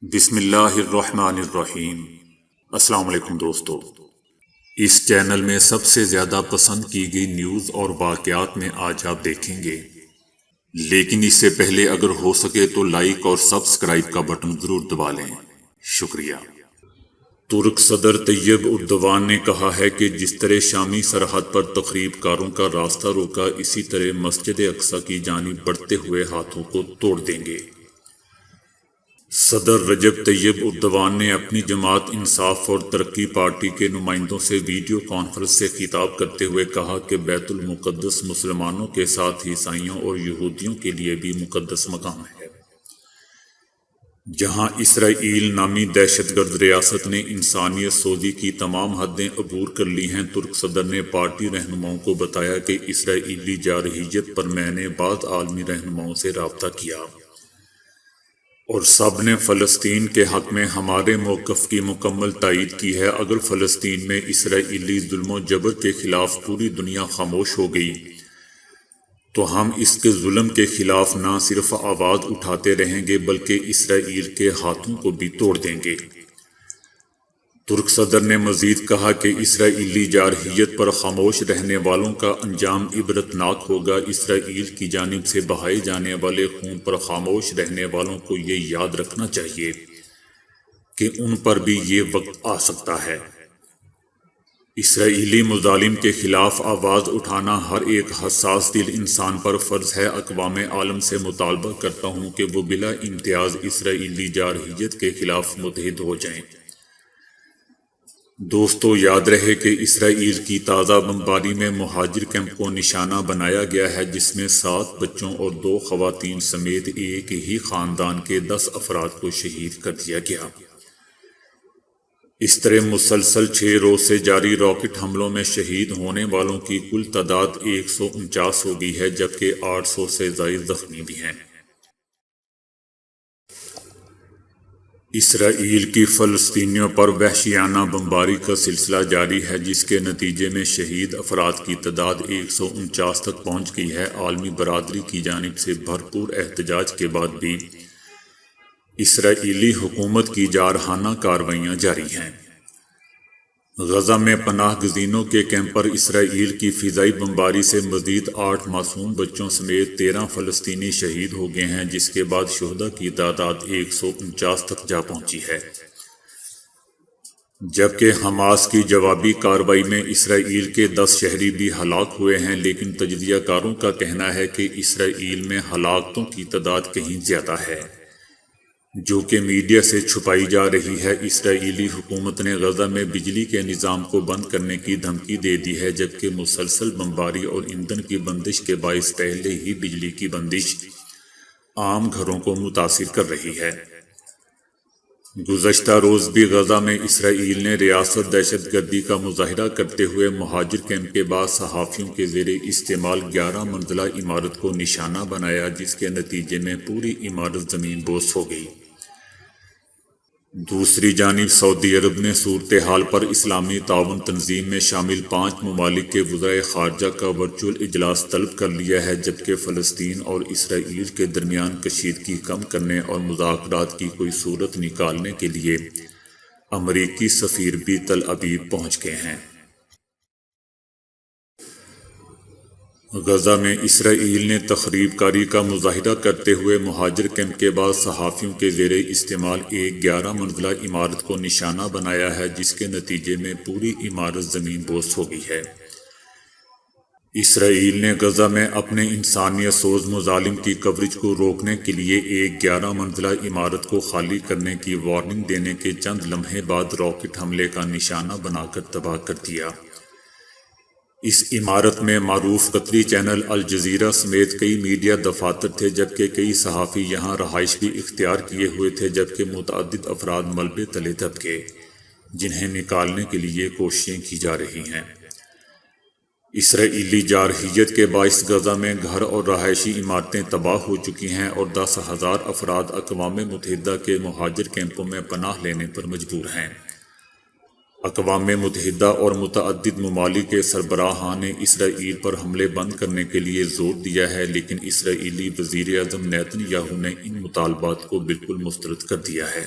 بسم اللہ الرحمن الرحیم۔ السلام علیکم دوستو، اس چینل میں سب سے زیادہ پسند کی گئی نیوز اور واقعات میں آج آپ دیکھیں گے، لیکن اس سے پہلے اگر ہو سکے تو لائک اور سبسکرائب کا بٹن ضرور دبا لیں، شکریہ۔ ترک صدر طیب اردوان نے کہا ہے کہ جس طرح شامی سرحد پر تخریب کاروں کا راستہ روکا، اسی طرح مسجد اقصی کی جانب بڑھتے ہوئے ہاتھوں کو توڑ دیں گے۔ صدر رجب طیب اردوان نے اپنی جماعت انصاف اور ترقی پارٹی کے نمائندوں سے ویڈیو کانفرنس سے خطاب کرتے ہوئے کہا کہ بیت المقدس مسلمانوں کے ساتھ عیسائیوں اور یہودیوں کے لیے بھی مقدس مقام ہے۔ جہاں اسرائیل نامی دہشت گرد ریاست نے انسانیت سوزی کی تمام حدیں عبور کر لی ہیں، ترک صدر نے پارٹی رہنماؤں کو بتایا کہ اسرائیلی جارحیت پر میں نے بعض عالمی رہنماؤں سے رابطہ کیا اور سب نے فلسطین کے حق میں ہمارے موقف کی مکمل تائید کی ہے۔ اگر فلسطین میں اسرائیلی ظلم و جبر کے خلاف پوری دنیا خاموش ہو گئی تو ہم اس کے ظلم کے خلاف نہ صرف آواز اٹھاتے رہیں گے بلکہ اسرائیل کے ہاتھوں کو بھی توڑ دیں گے۔ ترک صدر نے مزید کہا کہ اسرائیلی جارحیت پر خاموش رہنے والوں کا انجام عبرتناک ہوگا۔ اسرائیل کی جانب سے بہائے جانے والے خون پر خاموش رہنے والوں کو یہ یاد رکھنا چاہیے کہ ان پر بھی یہ وقت آ سکتا ہے۔ اسرائیلی مظالم کے خلاف آواز اٹھانا ہر ایک حساس دل انسان پر فرض ہے۔ اقوام عالم سے مطالبہ کرتا ہوں کہ وہ بلا امتیاز اسرائیلی جارحیت کے خلاف متحد ہو جائیں۔ دوستو، یاد رہے کہ اسرائیل کی تازہ بمباری میں مہاجر کیمپ کو نشانہ بنایا گیا ہے، جس میں 7 بچوں اور 2 خواتین سمیت ایک ہی خاندان کے 10 افراد کو شہید کر دیا گیا۔ اس طرح مسلسل 6 روز سے جاری راکٹ حملوں میں شہید ہونے والوں کی کل تعداد 149 ہو گئی ہے، جبکہ 800 سے زائد زخمی بھی ہیں۔ اسرائیل کی فلسطینیوں پر وحشیانہ بمباری کا سلسلہ جاری ہے، جس کے نتیجے میں شہید افراد کی تعداد 149 تک پہنچ گئی ہے۔ عالمی برادری کی جانب سے بھرپور احتجاج کے بعد بھی اسرائیلی حکومت کی جارحانہ کارروائیاں جاری ہیں۔ غزہ میں پناہ گزینوں کے کیمپ پر اسرائیل کی فضائی بمباری سے مزید 8 معصوم بچوں سمیت 13 فلسطینی شہید ہو گئے ہیں، جس کے بعد شہداء کی تعداد 149 تک جا پہنچی ہے۔ جبکہ حماس کی جوابی کارروائی میں اسرائیل کے 10 شہری بھی ہلاک ہوئے ہیں، لیکن تجزیہ کاروں کا کہنا ہے کہ اسرائیل میں ہلاکتوں کی تعداد کہیں زیادہ ہے، جو کہ میڈیا سے چھپائی جا رہی ہے۔ اسرائیلی حکومت نے غزہ میں بجلی کے نظام کو بند کرنے کی دھمکی دے دی ہے، جبکہ مسلسل بمباری اور ایندھن کی بندش کے باعث پہلے ہی بجلی کی بندش عام گھروں کو متاثر کر رہی ہے۔ گزشتہ روز بھی غزہ میں اسرائیل نے ریاست دہشت گردی کا مظاہرہ کرتے ہوئے مہاجر کیمپ کے بعد صحافیوں کے زیر استعمال 11 منزلہ عمارت کو نشانہ بنایا، جس کے نتیجے میں پوری عمارت زمین بوس ہو گئی۔ دوسری جانب سعودی عرب نے صورتحال پر اسلامی تعاون تنظیم میں شامل 5 ممالک کے وزرائے خارجہ کا ورچوئل اجلاس طلب کر لیا ہے، جبکہ فلسطین اور اسرائیل کے درمیان کشیدگی کم کرنے اور مذاکرات کی کوئی صورت نکالنے کے لیے امریکی سفیر بھی تل ابیب پہنچ گئے ہیں۔ غزہ میں اسرائیل نے تخریب کاری کا مظاہرہ کرتے ہوئے مہاجر کیمپ کے بعد صحافیوں کے زیر استعمال ایک 11 منزلہ عمارت کو نشانہ بنایا ہے، جس کے نتیجے میں پوری عمارت زمین بوس ہو گئی ہے۔ اسرائیل نے غزہ میں اپنے انسانیت سوز مظالم کی کوریج کو روکنے کے لیے ایک 11 منزلہ عمارت کو خالی کرنے کی وارننگ دینے کے چند لمحے بعد راکٹ حملے کا نشانہ بنا کر تباہ کر دیا۔ اس عمارت میں معروف قطری چینل الجزیرہ سمیت کئی میڈیا دفاتر تھے، جبکہ کئی صحافی یہاں رہائش بھی اختیار کیے ہوئے تھے، جبکہ متعدد افراد ملبے تلے دب گئے، جنہیں نکالنے کے لیے کوششیں کی جا رہی ہیں۔ اسرائیلی جارحیت کے باعث غزہ میں گھر اور رہائشی عمارتیں تباہ ہو چکی ہیں اور 10,000 افراد اقوام متحدہ کے مہاجر کیمپوں میں پناہ لینے پر مجبور ہیں۔ اقوام متحدہ اور متعدد ممالک کے سربراہان نے اسرائیل پر حملے بند کرنے کے لیے زور دیا ہے، لیکن اسرائیلی وزیر اعظم نیتن یاہو نے ان مطالبات کو بالکل مسترد کر دیا ہے۔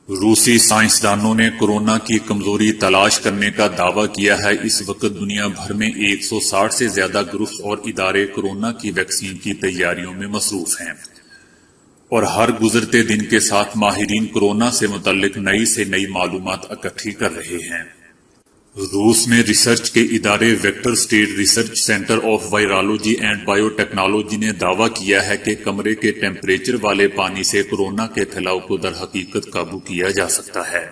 روسی سائنسدانوں نے کورونا کی کمزوری تلاش کرنے کا دعویٰ کیا ہے۔ اس وقت دنیا بھر میں 160 سے زیادہ گروپس اور ادارے کورونا کی ویکسین کی تیاریوں میں مصروف ہیں، اور ہر گزرتے دن کے ساتھ ماہرین کورونا سے متعلق نئی سے نئی معلومات اکٹھی کر رہے ہیں۔ روس میں ریسرچ کے ادارے Vector State Research Centre of Virology and Biotechnology نے دعویٰ کیا ہے کہ کمرے کے ٹیمپریچر والے پانی سے کورونا کے پھیلاؤ کو در حقیقت قابو کیا جا سکتا ہے۔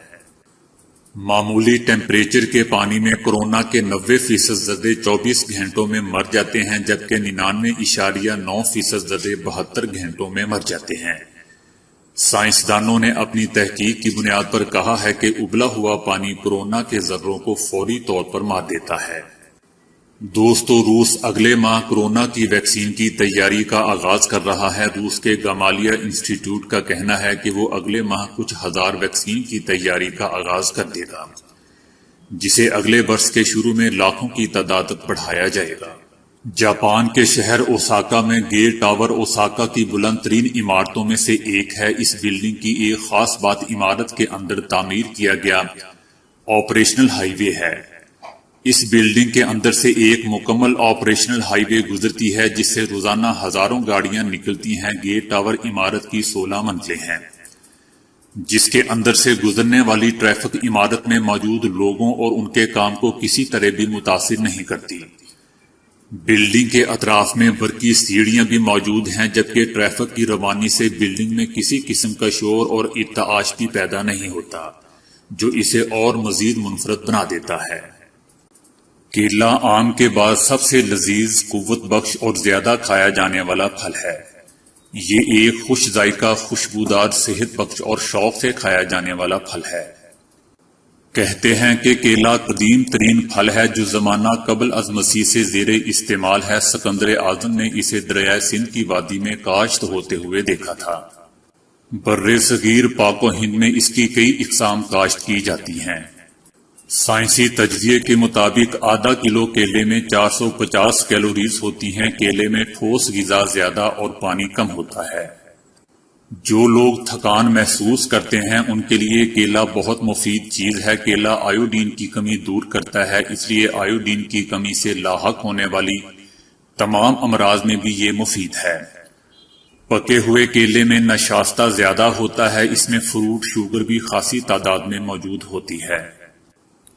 معمولی ٹیمپریچر کے پانی میں کورونا کے 90% زدے 24 گھنٹوں میں مر جاتے ہیں، جبکہ 99.9% زدے 72 گھنٹوں میں مر جاتے ہیں۔ سائنسدانوں نے اپنی تحقیق کی بنیاد پر کہا ہے کہ ابلا ہوا پانی کورونا کے ذروں کو فوری طور پر مار دیتا ہے۔ دوستو، روس اگلے ماہ کورونا کی ویکسین کی تیاری کا آغاز کر رہا ہے۔ روس کے گامالیہ انسٹی ٹیوٹ کا کہنا ہے کہ وہ اگلے ماہ کچھ ہزار ویکسین کی تیاری کا آغاز کر دے گا، جسے اگلے برس کے شروع میں لاکھوں کی تعداد تک بڑھایا جائے گا۔ جاپان کے شہر اوساکا میں گیٹ ٹاور اوساکا کی بلند ترین عمارتوں میں سے ایک ہے۔ اس بلڈنگ کی ایک خاص بات عمارت کے اندر تعمیر کیا گیا آپریشنل ہائی وے ہے۔ اس بلڈنگ کے اندر سے ایک مکمل آپریشنل ہائی وے گزرتی ہے، جس سے روزانہ ہزاروں گاڑیاں نکلتی ہیں۔ گیٹ ٹاور عمارت کی 16 منزلیں ہیں، جس کے اندر سے گزرنے والی ٹریفک عمارت میں موجود لوگوں اور ان کے کام کو کسی طرح بھی متاثر نہیں کرتی۔ بلڈنگ کے اطراف میں برقی سیڑھیاں بھی موجود ہیں، جبکہ ٹریفک کی روانی سے بلڈنگ میں کسی قسم کا شور اور ارتعاش بھی پیدا نہیں ہوتا، جو اسے اور مزید منفرد بنا دیتا ہے۔ کیلا آم کے بعد سب سے لذیذ، قوت بخش اور زیادہ کھایا جانے والا پھل ہے۔ یہ ایک خوش ذائقہ، خوشبودار، صحت بخش اور شوق سے کھایا جانے والا پھل ہے۔ کہتے ہیں کہ کیلا قدیم ترین پھل ہے جو زمانہ قبل از مسیح سے زیر استعمال ہے۔ سکندر اعظم نے اسے دریائے سندھ کی وادی میں کاشت ہوتے ہوئے دیکھا تھا۔ بر صغیر پاک و ہند میں اس کی کئی اقسام کاشت کی جاتی ہیں۔ سائنسی تجزیے کے مطابق آدھا کلو کیلے میں 450 کیلوریز ہوتی ہیں۔ کیلے میں ٹھوس غذا زیادہ اور پانی کم ہوتا ہے۔ جو لوگ تھکان محسوس کرتے ہیں ان کے لیے کیلا بہت مفید چیز ہے۔ کیلا آیوڈین کی کمی دور کرتا ہے، اس لیے آیوڈین کی کمی سے لاحق ہونے والی تمام امراض میں بھی یہ مفید ہے۔ پکے ہوئے کیلے میں نشاستہ زیادہ ہوتا ہے، اس میں فروٹ شوگر بھی خاصی تعداد میں موجود ہوتی ہے۔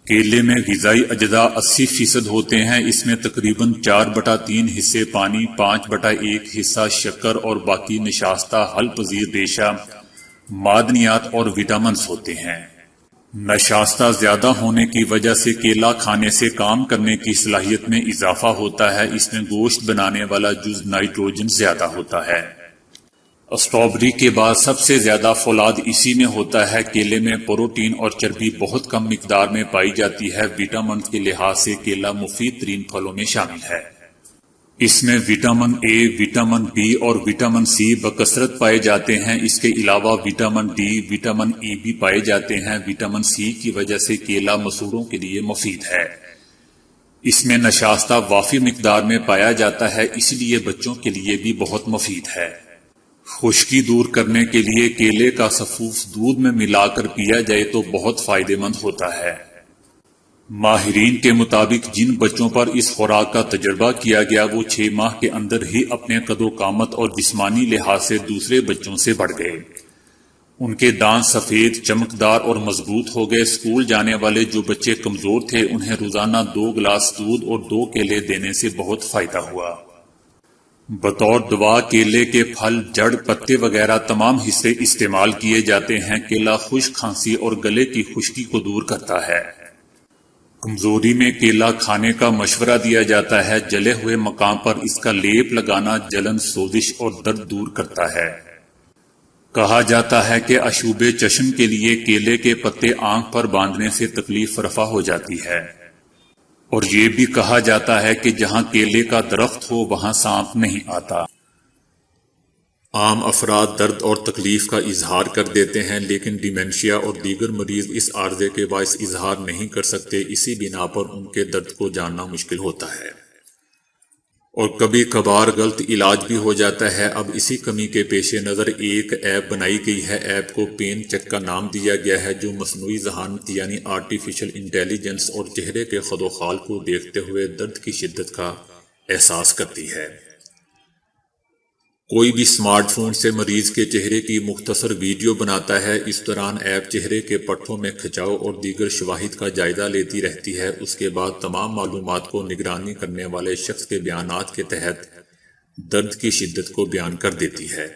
کیلے میں غذائی اجزاء 80% ہوتے ہیں، اس میں تقریباً 4/3 حصے پانی، 5/1 حصہ شکر اور باقی نشاستہ حل پذیر ریشہ، معدنیات اور وٹامنز ہوتے ہیں۔ نشاستہ زیادہ ہونے کی وجہ سے کیلا کھانے سے کام کرنے کی صلاحیت میں اضافہ ہوتا ہے، اس میں گوشت بنانے والا جز نائٹروجن زیادہ ہوتا ہے۔ اسٹرابری کے بعد سب سے زیادہ فولاد اسی میں ہوتا ہے۔ کیلے میں پروٹین اور چربی بہت کم مقدار میں پائی جاتی ہے۔ وٹامن کے لحاظ سے کیلا مفید ترین پھلوں میں شامل ہے۔ اس میں وٹامن اے، وٹامن بی اور وٹامن سی بکثرت پائے جاتے ہیں۔ اس کے علاوہ وٹامن ڈی، وٹامن ای بھی پائے جاتے ہیں۔ وٹامن سی کی وجہ سے کیلا مسوڑوں کے لیے مفید ہے۔ اس میں نشاستہ وافی مقدار میں پایا جاتا ہے، اس لیے بچوں کے لیے بھی بہت مفید ہے۔ خشکی دور کرنے کے لیے کیلے کا سفوف دودھ میں ملا کر پیا جائے تو بہت فائدہ مند ہوتا ہے۔ ماہرین کے مطابق جن بچوں پر اس خوراک کا تجربہ کیا گیا وہ 6 ماہ کے اندر ہی اپنے قد و قامت اور جسمانی لحاظ سے دوسرے بچوں سے بڑھ گئے۔ ان کے دانت سفید، چمکدار اور مضبوط ہو گئے۔ اسکول جانے والے جو بچے کمزور تھے انہیں روزانہ 2 گلاس دودھ اور 2 کیلے دینے سے بہت فائدہ ہوا۔ بطور دوا کیلے کے پھل، جڑ، پتے وغیرہ تمام حصے استعمال کیے جاتے ہیں۔ کیلا خشک کھانسی اور گلے کی خشکی کو دور کرتا ہے۔ کمزوری میں کیلا کھانے کا مشورہ دیا جاتا ہے۔ جلے ہوئے مقام پر اس کا لیپ لگانا جلن، سوزش اور درد دور کرتا ہے۔ کہا جاتا ہے کہ آشوب چشم کے لیے کیلے کے پتے آنکھ پر باندھنے سے تکلیف رفع ہو جاتی ہے، اور یہ بھی کہا جاتا ہے کہ جہاں کیلے کا درخت ہو وہاں سانپ نہیں آتا۔ عام افراد درد اور تکلیف کا اظہار کر دیتے ہیں، لیکن ڈیمینشیا اور دیگر مریض اس عارضے کے باعث اظہار نہیں کر سکتے، اسی بنا پر ان کے درد کو جاننا مشکل ہوتا ہے اور کبھی کبھار غلط علاج بھی ہو جاتا ہے۔ اب اسی کمی کے پیش نظر ایک ایپ بنائی گئی ہے۔ ایپ کو پین چیک کا نام دیا گیا ہے، جو مصنوعی ذہانت یعنی آرٹیفیشل انٹیلیجنس اور چہرے کے خد و خال کو دیکھتے ہوئے درد کی شدت کا احساس کرتی ہے۔ کوئی بھی سمارٹ فون سے مریض کے چہرے کی مختصر ویڈیو بناتا ہے۔ اس دوران ایپ چہرے کے پٹھوں میں کھچاؤ اور دیگر شواہد کا جائزہ لیتی رہتی ہے۔ اس کے بعد تمام معلومات کو نگرانی کرنے والے شخص کے بیانات کے تحت درد کی شدت کو بیان کر دیتی ہے۔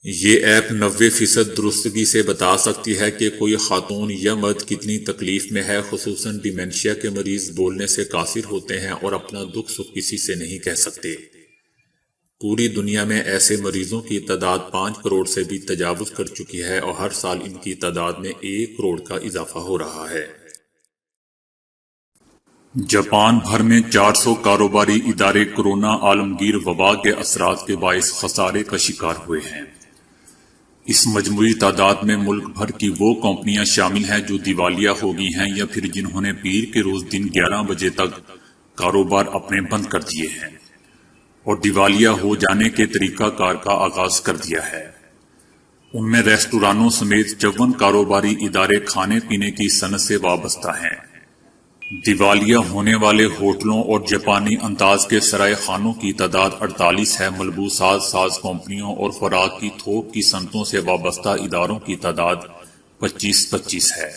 یہ ایپ 90% درستگی سے بتا سکتی ہے کہ کوئی خاتون یا مرد کتنی تکلیف میں ہے۔ خصوصاً ڈیمینشیا کے مریض بولنے سے قاصر ہوتے ہیں اور اپنا دکھ سکھ کسی سے نہیں کہہ سکتے۔ پوری دنیا میں ایسے مریضوں کی تعداد 5 کروڑ سے بھی تجاوز کر چکی ہے اور ہر سال ان کی تعداد میں 1 کروڑ کا اضافہ ہو رہا ہے۔ جاپان بھر میں 400 کاروباری ادارے کورونا عالمگیر وبا کے اثرات کے باعث خسارے کا شکار ہوئے ہیں۔ اس مجموعی تعداد میں ملک بھر کی وہ کمپنیاں شامل ہیں جو دیوالیہ ہو گئی ہیں یا پھر جنہوں نے پیر کے روز دن 11 بجے تک کاروبار اپنے بند کر دیے ہیں اور دیوالیہ ہو جانے کے طریقہ کار کا آغاز کر دیا ہے۔ ان میں ریستورانوں سمیت 54 کاروباری ادارے کھانے پینے کی صنعت سے وابستہ ہیں۔ دیوالیہ ہونے والے ہوٹلوں اور جاپانی انداز کے سرائے خانوں کی تعداد 48 ہے۔ ملبوسات ساز کمپنیوں اور خوراک کی تھوک کی صنعتوں سے وابستہ اداروں کی تعداد 25 ہے۔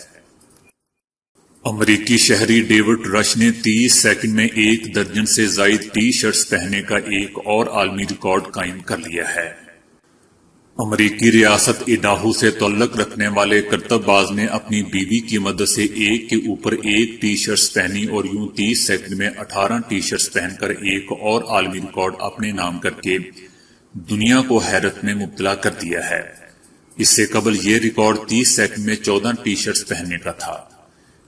امریکی شہری ڈیوڈ رش نے 30 سیکنڈ میں 1 درجن سے زائد ٹی شرٹس پہننے کا ایک اور عالمی ریکارڈ قائم کر لیا ہے۔ امریکی ریاست ایڈاہو سے تعلق رکھنے والے کرتب باز نے اپنی بیوی کی مدد سے ایک کے اوپر ایک ٹی شرٹس پہنی اور یوں 30 سیکنڈ میں 18 ٹی شرٹس پہن کر ایک اور عالمی ریکارڈ اپنے نام کر کے دنیا کو حیرت میں مبتلا کر دیا ہے۔ اس سے قبل یہ ریکارڈ 30 سیکنڈ میں 14 ٹی شرٹس پہننے کا تھا،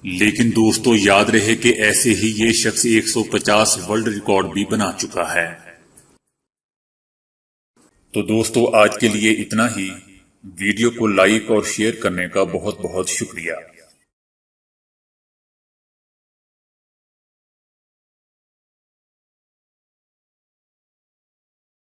لیکن دوستو یاد رہے کہ ایسے ہی یہ شخص 150 ورلڈ ریکارڈ بھی بنا چکا ہے۔ تو دوستو آج کے لیے اتنا ہی۔ ویڈیو کو لائک اور شیئر کرنے کا بہت بہت شکریہ۔